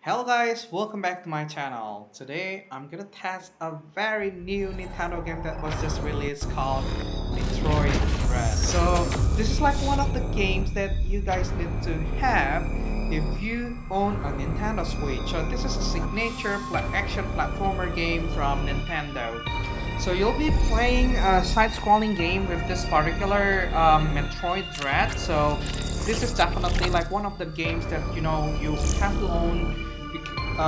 Hello guys, welcome back to my channel. Today I'm gonna test a very new Nintendo game that was just released called Metroid Dread. So this is like one of the games that you guys need to have if you own a Nintendo Switch. So this is a signature action platformer game from Nintendo. So you'll be playing a side-scrolling game with this particular Metroid Dread. So this is definitely like one of the games that you have to own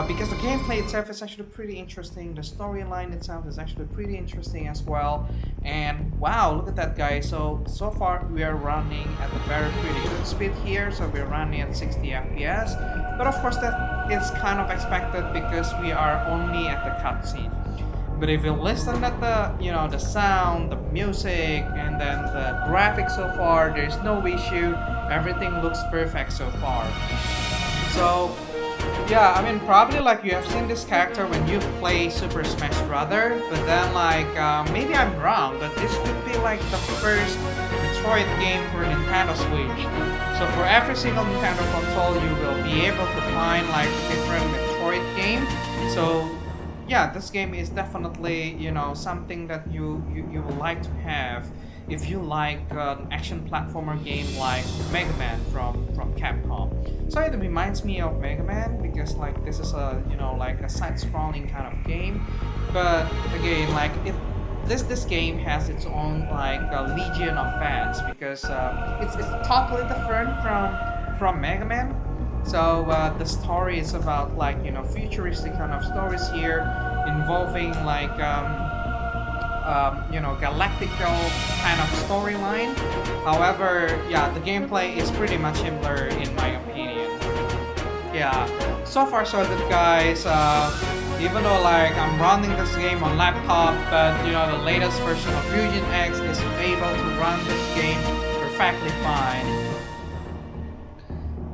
because the gameplay itself is actually pretty interesting. The storyline itself is actually pretty interesting as well. And wow, look at that guy. So far we are running at a very pretty good speed here. So we're running at 60 FPS. But of course that is kind of expected because we are only at the cutscene. But if you listen at the sound, the music, and then the graphics so far, there's no issue. Everything looks perfect so far. So yeah, I mean, probably like you have seen this character when you play Super Smash Brother, but then like maybe I'm wrong, but this could be like the first Metroid game for Nintendo Switch. So for every single Nintendo console, you will be able to find like different Metroid game. So yeah, this game is definitely something that you would like to have if you like an action platformer game like Mega Man from Capcom. So it reminds me of Mega Man because like this is a like a side-scrolling kind of game, but again like this game has its own like legion of fans because it's totally different from Mega Man. So the story is about like futuristic kind of stories here involving like galactical kind of storyline. However, yeah, the gameplay is pretty much similar in my opinion. Yeah, so far so good, guys. Even though like I'm running this game on laptop, but the latest version of RyujinX is able to run this game perfectly fine.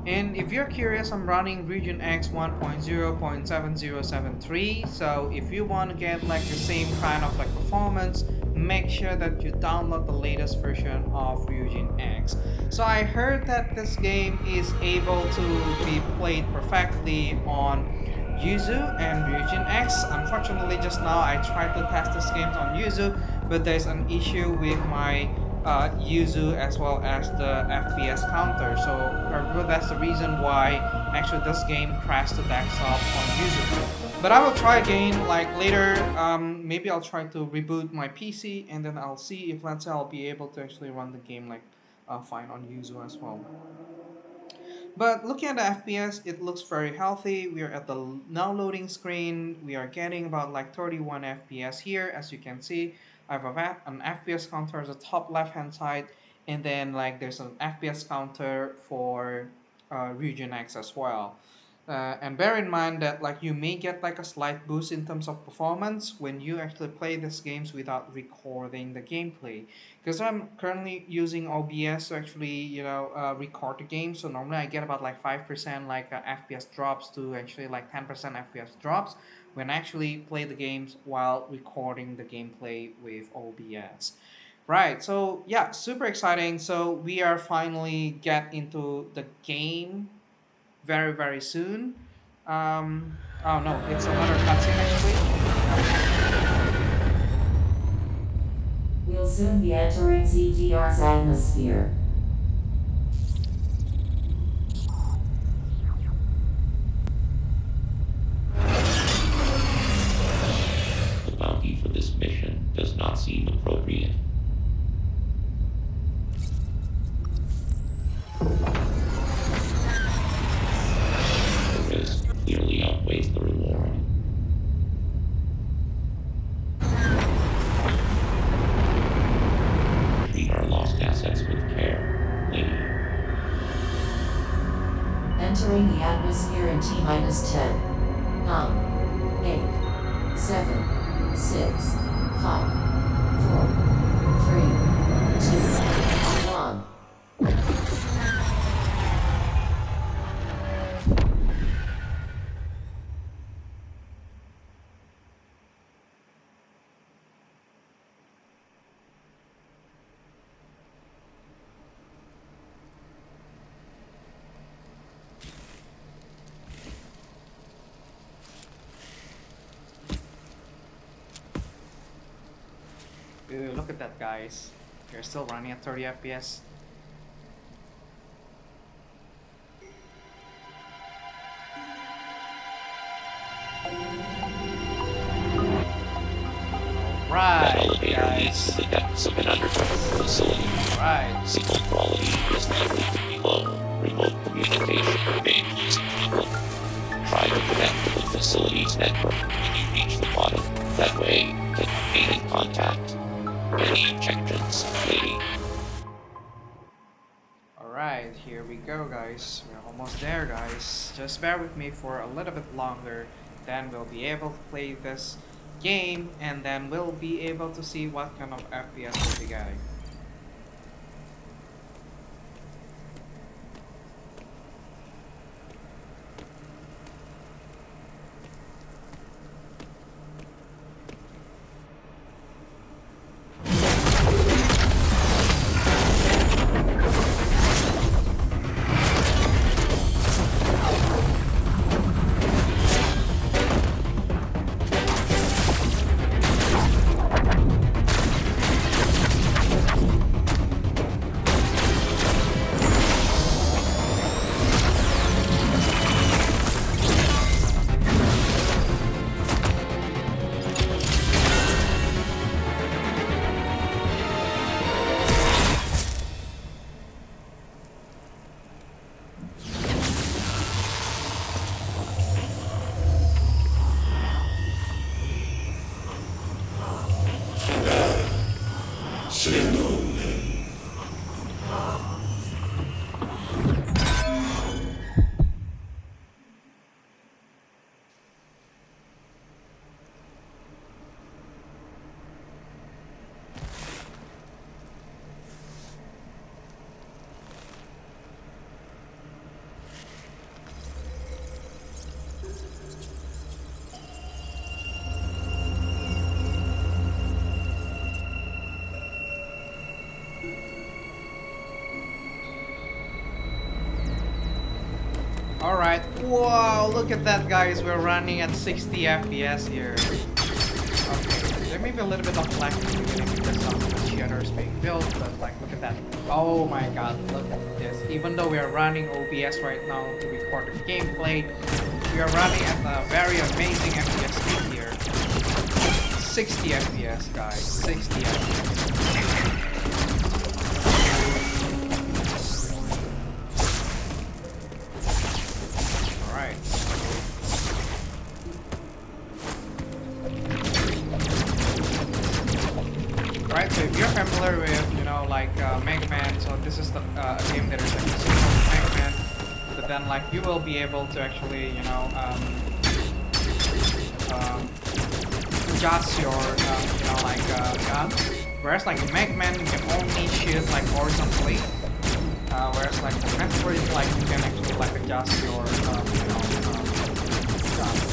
And if you're curious, I'm running RyujinX 1.0.7073. So if you want to get like the same kind of like performance, make sure that you download the latest version of RyujinX. So I heard that this game is able to be played perfectly on Yuzu and RyujinX. Unfortunately, just now I tried to test this game on Yuzu, but there's an issue with my Yuzu as well as the FPS counter. So probably that's the reason why actually this game crashed the desktop on Yuzu. But I will try again like later. Maybe I'll try to reboot my PC and then I'll see if let's say I'll be able to actually run the game like fine on Yuzu as well. But looking at the FPS, it looks very healthy. We are at the now loading screen. We are getting about like 31 FPS here, as you can see. I have an FPS counter at the top left hand side, and then like there's an FPS counter for Region X as well. And bear in mind that like you may get like a slight boost in terms of performance when you actually play these games without recording the gameplay, because I'm currently using OBS to actually record the game. So normally I get about like 5% like FPS drops to actually like 10% FPS drops when I actually play the games while recording the gameplay with OBS. Right, so yeah, super exciting. So we are finally get into the game very soon. Oh no, it's another cutscene actually. We'll soon be entering CGR's atmosphere. The bounty for this mission does not seem appropriate. The risk clearly outweighs the reward. Treat our lost assets with care, lady. Entering the atmosphere in T minus 10, 9, 8, 7, 6, 5, 4, 3, 2, 1. at that, guys. We're still running at 30 FPS. That Right, elevator leads guys. to the depths of an underground facility. Right. Signal quality is likely to be low. Remote communication remains difficult. Try to connect to the facility's network when you reach the bottom. That way, you can remain in contact. Any injections waiting. Alright, here we go, guys. We're almost there, guys. Just bear with me for a little bit longer. Then we'll be able to play this game, and then we'll be able to see what kind of FPS we'll be getting. Alright, wow, look at that, guys. We're running at 60 FPS here. Okay, there may be a little bit of lag in the beginning because some of the shaders being built, but like, look at that. Oh my god, look at this. Even though we are running OBS right now to record the gameplay, we are running at a very amazing FPS speed here. 60 FPS, guys. 60 FPS. Right, so if you're familiar with, you know, like Mega Man, so this is the game that is like the sequel to Mega Man, but then like you will be able to actually, you know, adjust your, you know, like gun. Whereas like in Mega Man, you can only shoot like horizontally. Whereas like for Metroid, like you can actually like adjust your, you know, gun.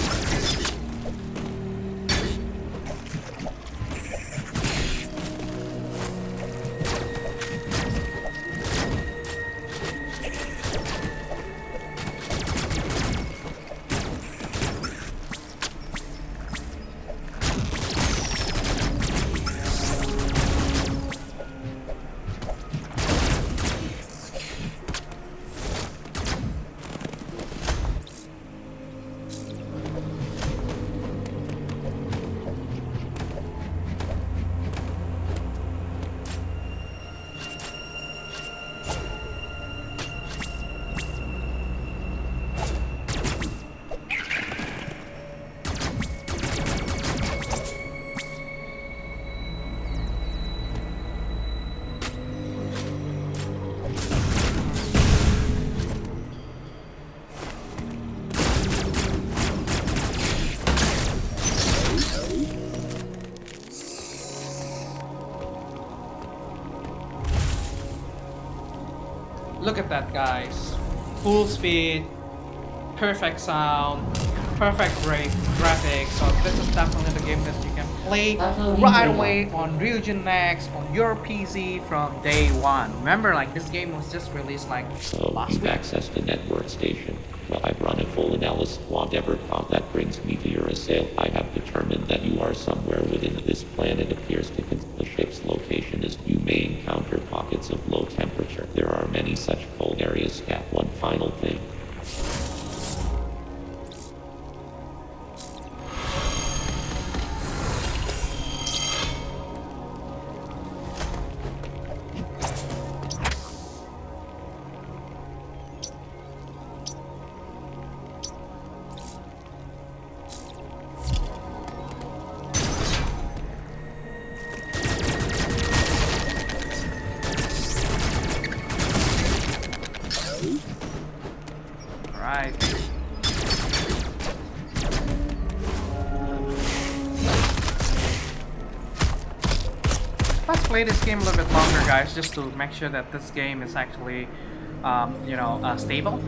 Look at that, guys. Full speed, perfect sound, perfect graphics. So this is definitely the game that you can play right away on RyujinX on your PC from day one. Remember, like this game was just released like So last you've week. accessed the network station. While I've run a full analysis, whatever contact brings me to your assail, I have determined that you are somewhere within this planet appears to the ship's location. encounter pockets of low temperature. There are many such cold areas. One final thing. Right. Let's play this game a little bit longer, guys, just to make sure that this game is actually, stable.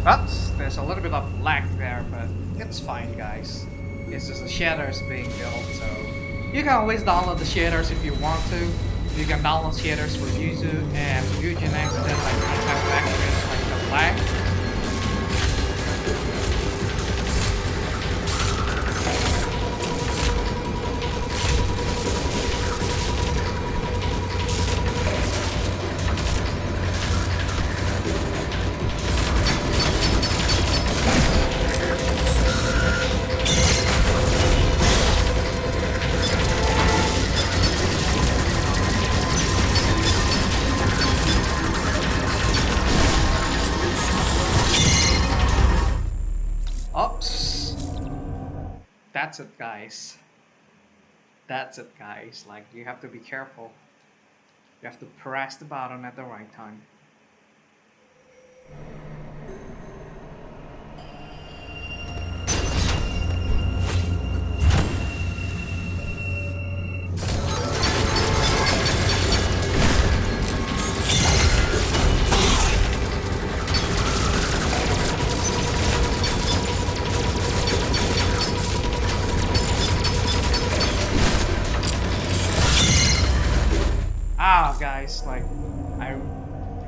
But there's a little bit of lag there, but it's fine, guys. It's just the shaders being built, so you can always download the shaders if you want to. You can download shaders for Yuzu and RyujinX, and then like you have to activate like the lag. Oops. That's it, guys. That's it, guys. Like, you have to be careful. You have to press the button at the right time. Ah, guys, like I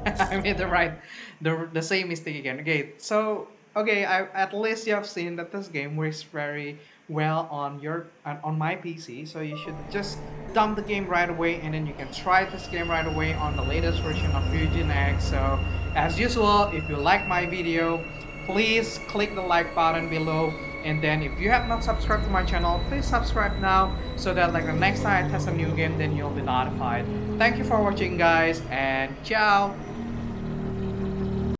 I made the same mistake again. Okay, so okay, at least you have seen that this game works very well on on my PC. So you should just dump the game right away, and then you can try this game right away on the latest version of RyujinX. So as usual, if you like my video, please click the like button below. And then if you have not subscribed to my channel, please subscribe now so that like the next time I test a new game, then you'll be notified. Thank you for watching, guys, and ciao.